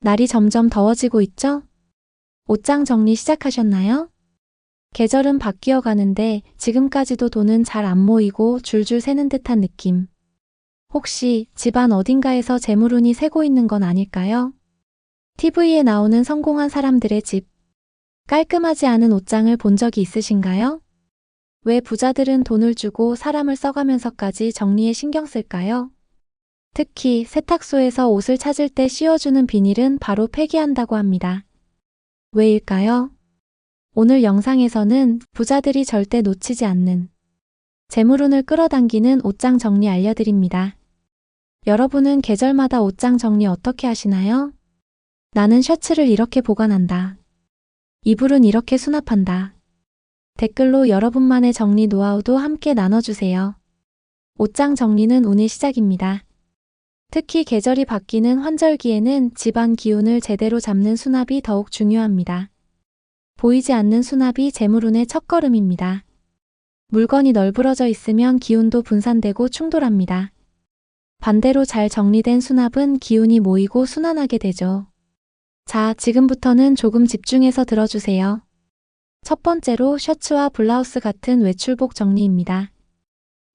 날이 점점 더워지고 있죠? 옷장 정리 시작하셨나요? 계절은 바뀌어 가는데 지금까지도 돈은 잘 안 모이고 줄줄 새는 듯한 느낌. 혹시 집안 어딘가에서 재물운이 새고 있는 건 아닐까요? TV에 나오는 성공한 사람들의 집. 깔끔하지 않은 옷장을 본 적이 있으신가요? 왜 부자들은 돈을 주고 사람을 써가면서까지 정리에 신경 쓸까요? 특히 세탁소에서 옷을 찾을 때 씌워주는 비닐은 바로 폐기한다고 합니다. 왜일까요? 오늘 영상에서는 부자들이 절대 놓치지 않는 재물운을 끌어당기는 옷장 정리 알려드립니다. 여러분은 계절마다 옷장 정리 어떻게 하시나요? 나는 셔츠를 이렇게 보관한다. 이불은 이렇게 수납한다. 댓글로 여러분만의 정리 노하우도 함께 나눠주세요. 옷장 정리는 운의 시작입니다. 특히 계절이 바뀌는 환절기에는 집안 기운을 제대로 잡는 수납이 더욱 중요합니다. 보이지 않는 수납이 재물운의 첫걸음입니다. 물건이 널브러져 있으면 기운도 분산되고 충돌합니다. 반대로 잘 정리된 수납은 기운이 모이고 순환하게 되죠. 자, 지금부터는 조금 집중해서 들어주세요. 첫 번째로 셔츠와 블라우스 같은 외출복 정리입니다.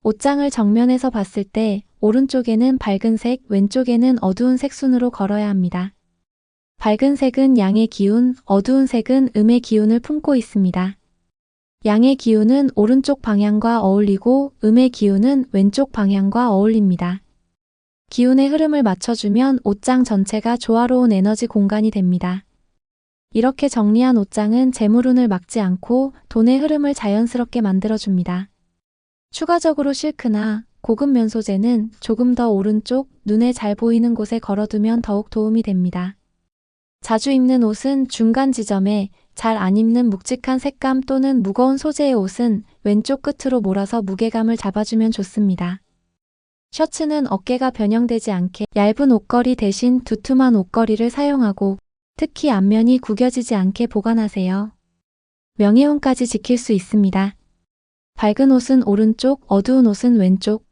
옷장을 정면에서 봤을 때 오른쪽에는 밝은 색, 왼쪽에는 어두운 색 순으로 걸어야 합니다. 밝은 색은 양의 기운, 어두운 색은 음의 기운을 품고 있습니다. 양의 기운은 오른쪽 방향과 어울리고 음의 기운은 왼쪽 방향과 어울립니다. 기운의 흐름을 맞춰주면 옷장 전체가 조화로운 에너지 공간이 됩니다. 이렇게 정리한 옷장은 재물운을 막지 않고 돈의 흐름을 자연스럽게 만들어줍니다. 추가적으로 실크나 고급 면 소재는 조금 더 오른쪽, 눈에 잘 보이는 곳에 걸어두면 더욱 도움이 됩니다. 자주 입는 옷은 중간 지점에, 잘 안 입는 묵직한 색감 또는 무거운 소재의 옷은 왼쪽 끝으로 몰아서 무게감을 잡아주면 좋습니다. 셔츠는 어깨가 변형되지 않게 얇은 옷걸이 대신 두툼한 옷걸이를 사용하고 특히 앞면이 구겨지지 않게 보관하세요. 명예운까지 지킬 수 있습니다. 밝은 옷은 오른쪽, 어두운 옷은 왼쪽.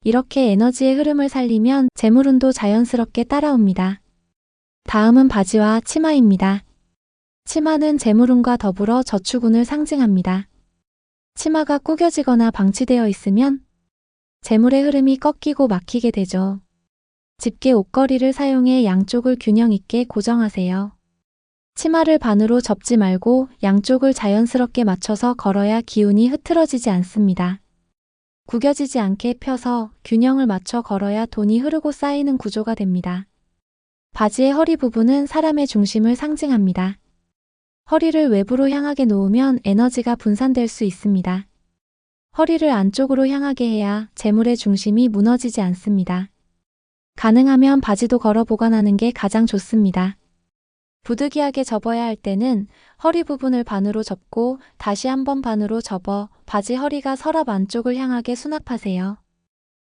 이렇게 에너지의 흐름을 살리면 재물운도 자연스럽게 따라옵니다. 다음은 바지와 치마입니다. 치마는 재물운과 더불어 저축운을 상징합니다. 치마가 구겨지거나 방치되어 있으면 재물의 흐름이 꺾이고 막히게 되죠. 집게 옷걸이를 사용해 양쪽을 균형 있게 고정하세요. 치마를 반으로 접지 말고 양쪽을 자연스럽게 맞춰서 걸어야 기운이 흐트러지지 않습니다. 구겨지지 않게 펴서 균형을 맞춰 걸어야 돈이 흐르고 쌓이는 구조가 됩니다. 바지의 허리 부분은 사람의 중심을 상징합니다. 허리를 외부로 향하게 놓으면 에너지가 분산될 수 있습니다. 허리를 안쪽으로 향하게 해야 재물의 중심이 무너지지 않습니다. 가능하면 바지도 걸어 보관하는 게 가장 좋습니다. 부득이하게 접어야 할 때는 허리 부분을 반으로 접고 다시 한번 반으로 접어 바지 허리가 서랍 안쪽을 향하게 수납하세요.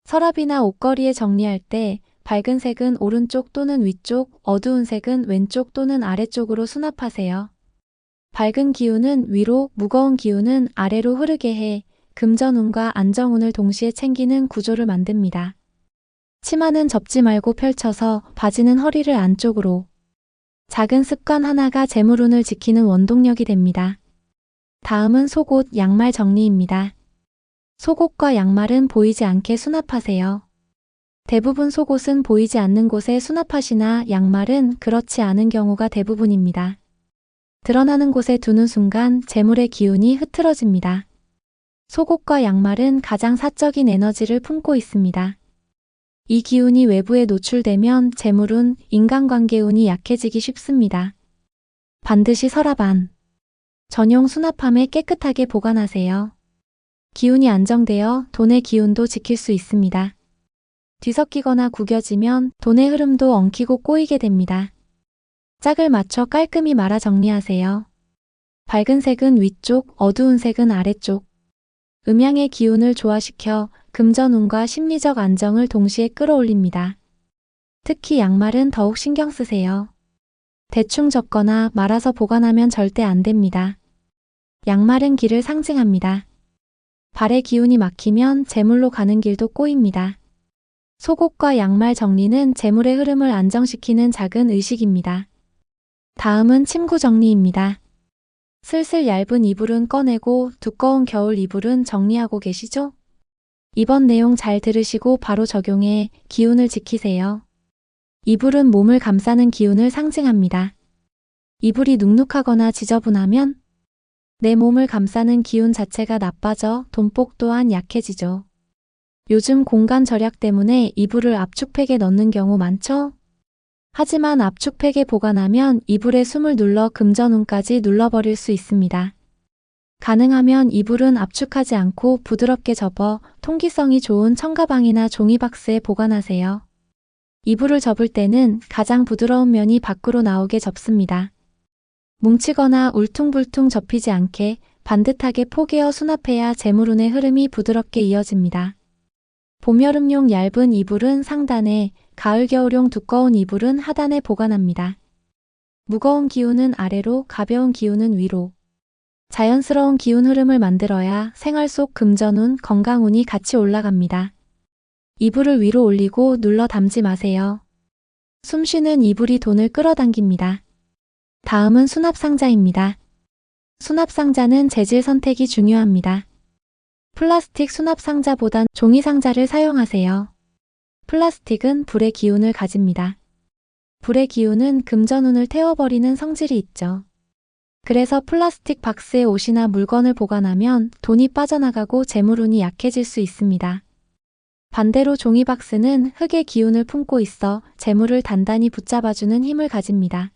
서랍이나 옷걸이에 정리할 때 밝은 색은 오른쪽 또는 위쪽, 어두운 색은 왼쪽 또는 아래쪽으로 수납하세요. 밝은 기운은 위로, 무거운 기운은 아래로 흐르게 해 금전운과 안정운을 동시에 챙기는 구조를 만듭니다. 치마는 접지 말고 펼쳐서 바지는 허리를 안쪽으로. 작은 습관 하나가 재물운을 지키는 원동력이 됩니다. 다음은 속옷, 양말 정리입니다. 속옷과 양말은 보이지 않게 수납하세요. 대부분 속옷은 보이지 않는 곳에 수납하시나 양말은 그렇지 않은 경우가 대부분입니다. 드러나는 곳에 두는 순간 재물의 기운이 흐트러집니다. 속옷과 양말은 가장 사적인 에너지를 품고 있습니다. 이 기운이 외부에 노출되면 재물운, 인간관계운이 약해지기 쉽습니다. 반드시 서랍 안 전용 수납함에 깨끗하게 보관하세요. 기운이 안정되어 돈의 기운도 지킬 수 있습니다. 뒤섞이거나 구겨지면 돈의 흐름도 엉키고 꼬이게 됩니다. 짝을 맞춰 깔끔히 말아 정리하세요. 밝은 색은 위쪽, 어두운 색은 아래쪽. 음양의 기운을 조화시켜 금전운과 심리적 안정을 동시에 끌어올립니다. 특히 양말은 더욱 신경 쓰세요. 대충 접거나 말아서 보관하면 절대 안 됩니다. 양말은 길을 상징합니다. 발의 기운이 막히면 재물로 가는 길도 꼬입니다. 속옷과 양말 정리는 재물의 흐름을 안정시키는 작은 의식입니다. 다음은 침구 정리입니다. 슬슬 얇은 이불은 꺼내고 두꺼운 겨울 이불은 정리하고 계시죠? 이번 내용 잘 들으시고 바로 적용해 기운을 지키세요. 이불은 몸을 감싸는 기운을 상징합니다. 이불이 눅눅하거나 지저분하면 내 몸을 감싸는 기운 자체가 나빠져 돈복 또한 약해지죠. 요즘 공간 절약 때문에 이불을 압축팩에 넣는 경우 많죠? 하지만 압축팩에 보관하면 이불에 숨을 눌러 금전운까지 눌러버릴 수 있습니다. 가능하면 이불은 압축하지 않고 부드럽게 접어 통기성이 좋은 청가방이나 종이박스에 보관하세요. 이불을 접을 때는 가장 부드러운 면이 밖으로 나오게 접습니다. 뭉치거나 울퉁불퉁 접히지 않게 반듯하게 포개어 수납해야 재물운의 흐름이 부드럽게 이어집니다. 봄, 여름용 얇은 이불은 상단에, 가을, 겨울용 두꺼운 이불은 하단에 보관합니다. 무거운 기운은 아래로, 가벼운 기운은 위로. 자연스러운 기운 흐름을 만들어야 생활 속 금전운, 건강운이 같이 올라갑니다. 이불을 위로 올리고 눌러 담지 마세요. 숨쉬는 이불이 돈을 끌어당깁니다. 다음은 수납상자입니다. 수납상자는 재질 선택이 중요합니다. 플라스틱 수납상자보단 종이상자를 사용하세요. 플라스틱은 불의 기운을 가집니다. 불의 기운은 금전운을 태워버리는 성질이 있죠. 그래서 플라스틱 박스에 옷이나 물건을 보관하면 돈이 빠져나가고 재물운이 약해질 수 있습니다. 반대로 종이박스는 흙의 기운을 품고 있어 재물을 단단히 붙잡아주는 힘을 가집니다.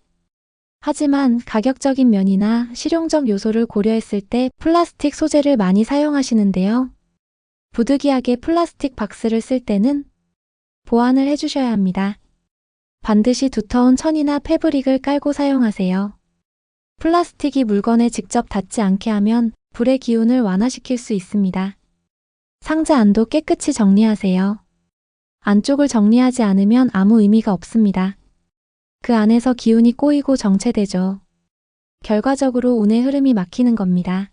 하지만 가격적인 면이나 실용적 요소를 고려했을 때 플라스틱 소재를 많이 사용하시는데요. 부득이하게 플라스틱 박스를 쓸 때는 보완을 해주셔야 합니다. 반드시 두터운 천이나 패브릭을 깔고 사용하세요. 플라스틱이 물건에 직접 닿지 않게 하면 불의 기운을 완화시킬 수 있습니다. 상자 안도 깨끗이 정리하세요. 안쪽을 정리하지 않으면 아무 의미가 없습니다. 그 안에서 기운이 꼬이고 정체되죠. 결과적으로 운의 흐름이 막히는 겁니다.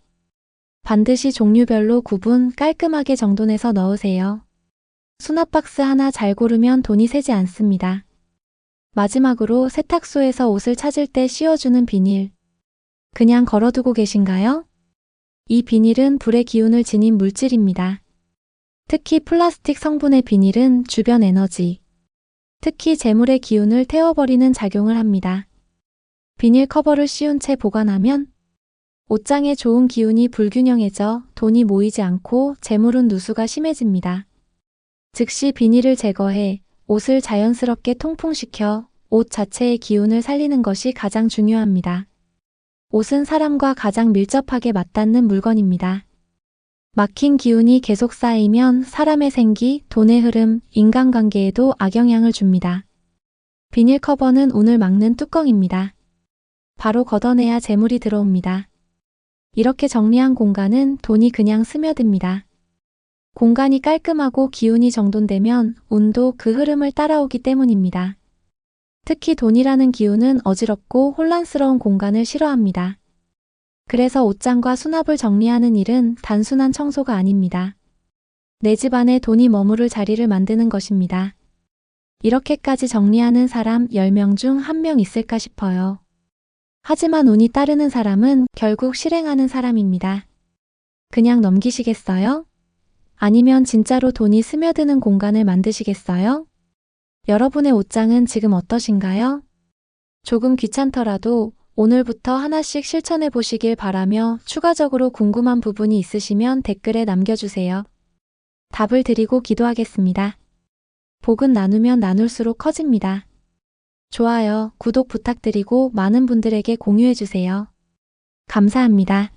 반드시 종류별로 구분 깔끔하게 정돈해서 넣으세요. 수납박스 하나 잘 고르면 돈이 새지 않습니다. 마지막으로 세탁소에서 옷을 찾을 때 씌워주는 비닐. 그냥 걸어두고 계신가요? 이 비닐은 불의 기운을 지닌 물질입니다. 특히 플라스틱 성분의 비닐은 주변 에너지, 특히 재물의 기운을 태워버리는 작용을 합니다. 비닐 커버를 씌운 채 보관하면 옷장에 좋은 기운이 불균형해져 돈이 모이지 않고 재물운 누수가 심해집니다. 즉시 비닐을 제거해 옷을 자연스럽게 통풍시켜 옷 자체의 기운을 살리는 것이 가장 중요합니다. 옷은 사람과 가장 밀접하게 맞닿는 물건입니다. 막힌 기운이 계속 쌓이면 사람의 생기, 돈의 흐름, 인간관계에도 악영향을 줍니다. 비닐 커버는 운을 막는 뚜껑입니다. 바로 걷어내야 재물이 들어옵니다. 이렇게 정리한 공간은 돈이 그냥 스며듭니다. 공간이 깔끔하고 기운이 정돈되면 운도 그 흐름을 따라오기 때문입니다. 특히 돈이라는 기운은 어지럽고 혼란스러운 공간을 싫어합니다. 그래서 옷장과 수납을 정리하는 일은 단순한 청소가 아닙니다. 내 집 안에 돈이 머무를 자리를 만드는 것입니다. 이렇게까지 정리하는 사람 10명 중 1명 있을까 싶어요. 하지만 운이 따르는 사람은 결국 실행하는 사람입니다. 그냥 넘기시겠어요? 아니면 진짜로 돈이 스며드는 공간을 만드시겠어요? 여러분의 옷장은 지금 어떠신가요? 조금 귀찮더라도 오늘부터 하나씩 실천해 보시길 바라며 추가적으로 궁금한 부분이 있으시면 댓글에 남겨주세요. 답을 드리고 기도하겠습니다. 복은 나누면 나눌수록 커집니다. 좋아요, 구독 부탁드리고 많은 분들에게 공유해 주세요. 감사합니다.